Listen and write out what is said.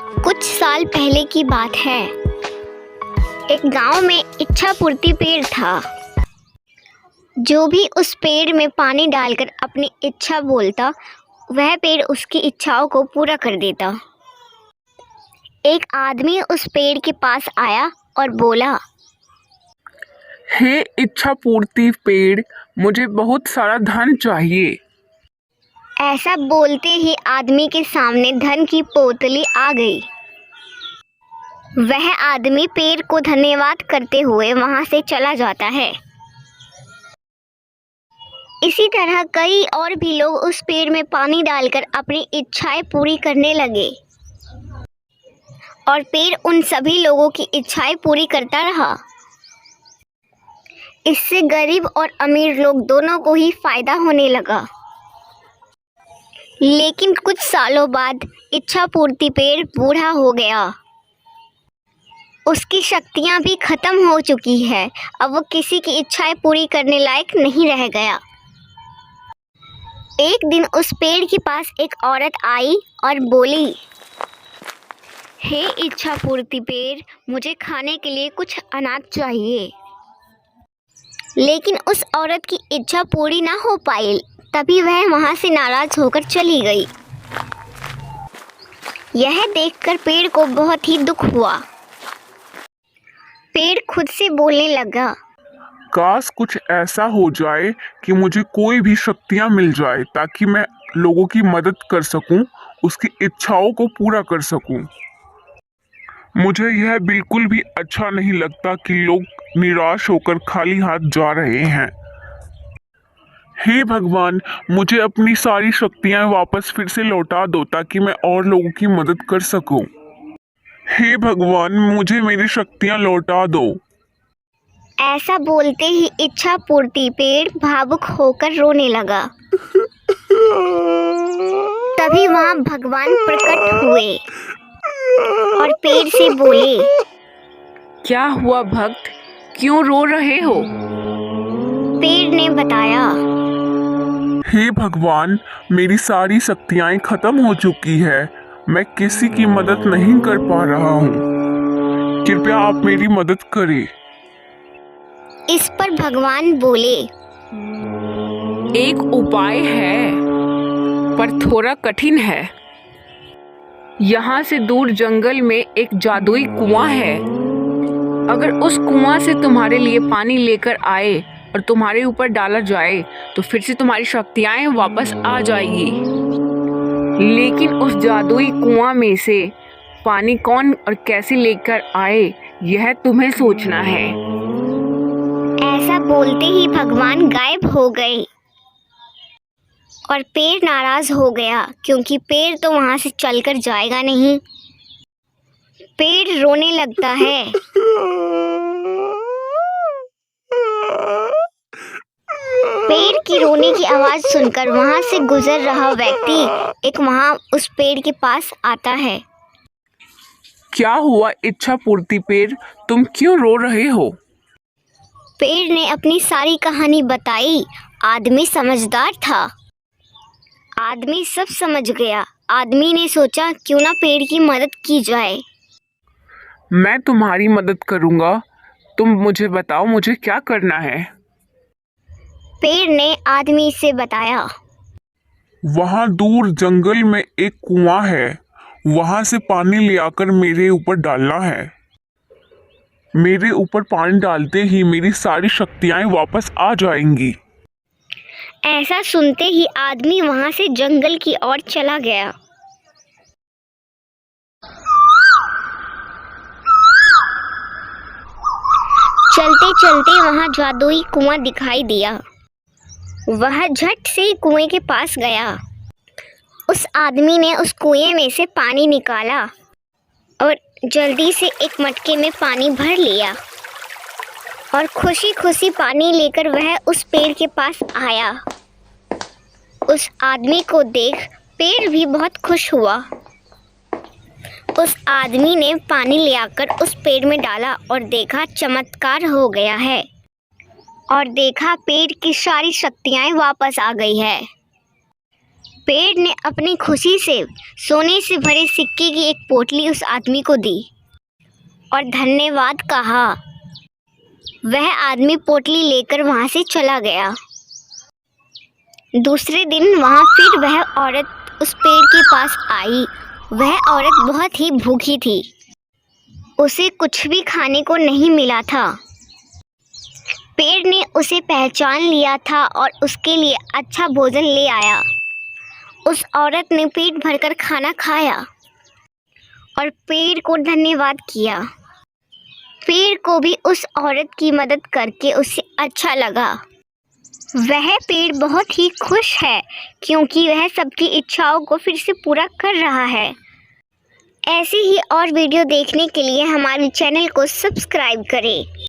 कुछ साल पहले की बात है। एक गांव में इच्छा पूर्ति पेड़ था। जो भी उस पेड़ में पानी डालकर अपनी इच्छा बोलता, वह पेड़ उसकी इच्छाओं को पूरा कर देता। एक आदमी उस पेड़ के पास आया और बोला, हे इच्छा पूर्ति पेड़, मुझे बहुत सारा धन चाहिए। ऐसा बोलते ही आदमी के सामने धन की पोतली आ गई। वह आदमी पेड़ को धन्यवाद करते हुए वहां से चला जाता है। इसी तरह कई और भी लोग उस पेड़ में पानी डालकर अपनी इच्छाएं पूरी करने लगे और पेड़ उन सभी लोगों की इच्छाएं पूरी करता रहा। इससे गरीब और अमीर लोग दोनों को ही फायदा होने लगा। लेकिन कुछ सालों बाद इच्छा पूर्ति पेड़ बूढ़ा हो गया। उसकी शक्तियां भी खत्म हो चुकी है। अब वो किसी की इच्छाएं पूरी करने लायक नहीं रह गया। एक दिन उस पेड़ के पास एक औरत आई और बोली, हे इच्छा पूर्ति पेड़, मुझे खाने के लिए कुछ अनाज चाहिए। लेकिन उस औरत की इच्छा पूरी ना हो पाई। तभी वह वहां से नाराज होकर चली गई। यह देखकर पेड़ को बहुत ही दुख हुआ। पेड़ खुद से बोलने लगा, काश कुछ ऐसा हो जाए कि मुझे कोई भी शक्तियां मिल जाए ताकि मैं लोगों की मदद कर सकूं, उसकी इच्छाओं को पूरा कर सकूं। मुझे यह बिल्कुल भी अच्छा नहीं लगता कि लोग निराश होकर खाली हाथ जा रहे हैं। हे भगवान, मुझे अपनी सारी शक्तियां वापस फिर से लौटा दो ताकि मैं और लोगों की मदद कर सकूं। हे भगवान, मुझे मेरी शक्तियां लौटा दो। ऐसा बोलते ही इच्छा पूर्ति पेड़ भावुक होकर रोने लगा। तभी वहां भगवान प्रकट हुए और पेड़ से बोले, क्या हुआ भक्त, क्यों रो रहे हो? पेड़ ने बताया, हे भगवान, मेरी सारी शक्तियां खत्म हो चुकी है। मैं किसी की मदद नहीं कर पा रहा हूँ। कृपया आप मेरी मदद करें। इस पर भगवान बोले, एक उपाय है, पर थोड़ा कठिन है। यहाँ से दूर जंगल में एक जादुई कुआं है। अगर उस कुआं से तुम्हारे लिए पानी लेकर आए और तुम्हारे ऊपर डाला जाए तो फिर से तुम्हारी शक्तियाँ वापस आ जाएगी। लेकिन उस जादुई कुआं में से पानी कौन और कैसे लेकर आए, यह तुम्हें सोचना है। ऐसा बोलते ही भगवान गायब हो गए और पेड़ नाराज हो गया, क्योंकि पेड़ तो वहां से चलकर जाएगा नहीं। पेड़ रोने लगता है। पेड़ की रोने की आवाज सुनकर वहां से गुजर रहा व्यक्ति एक वहां उस पेड़ के पास आता है। क्या हुआ इच्छा पूर्ति पेड़, तुम क्यों रो रहे हो? पेड़ ने अपनी सारी कहानी बताई। आदमी समझदार था। आदमी सब समझ गया। आदमी ने सोचा, क्यों ना पेड़ की मदद की जाए। मैं तुम्हारी मदद करूंगा। तुम मुझे बताओ, मुझे क्या करना है? पेड़ ने आदमी से बताया, वहां दूर जंगल में एक कुआं है। वहां से पानी ले आकर मेरे ऊपर डालना है। मेरे ऊपर पानी डालते ही मेरी सारी शक्तियां वापस आ जाएंगी। ऐसा सुनते ही आदमी वहां से जंगल की ओर चला गया। चलते चलते वहां जादुई कुआं दिखाई दिया। वह झट से कुएं के पास गया। उस आदमी ने उस कुएं में से पानी निकाला और जल्दी से एक मटके में पानी भर लिया और खुशी खुशी पानी लेकर वह उस पेड़ के पास आया। उस आदमी को देख पेड़ भी बहुत खुश हुआ। उस आदमी ने पानी ले आकर उस पेड़ में डाला और देखा चमत्कार हो गया है और देखा पेड़ की सारी शक्तियाँ वापस आ गई है। पेड़ ने अपनी खुशी से सोने से भरे सिक्के की एक पोटली उस आदमी को दी और धन्यवाद कहा। वह आदमी पोटली लेकर वहाँ से चला गया। दूसरे दिन वहाँ फिर वह औरत उस पेड़ के पास आई। वह औरत बहुत ही भूखी थी, उसे कुछ भी खाने को नहीं मिला था। पेड़ ने उसे पहचान लिया था और उसके लिए अच्छा भोजन ले आया। उस औरत ने पेट भरकर खाना खाया और पेड़ को धन्यवाद किया। पेड़ को भी उस औरत की मदद करके उसे अच्छा लगा। वह पेड़ बहुत ही खुश है क्योंकि वह सबकी इच्छाओं को फिर से पूरा कर रहा है। ऐसी ही और वीडियो देखने के लिए हमारे चैनल को सब्सक्राइब करें।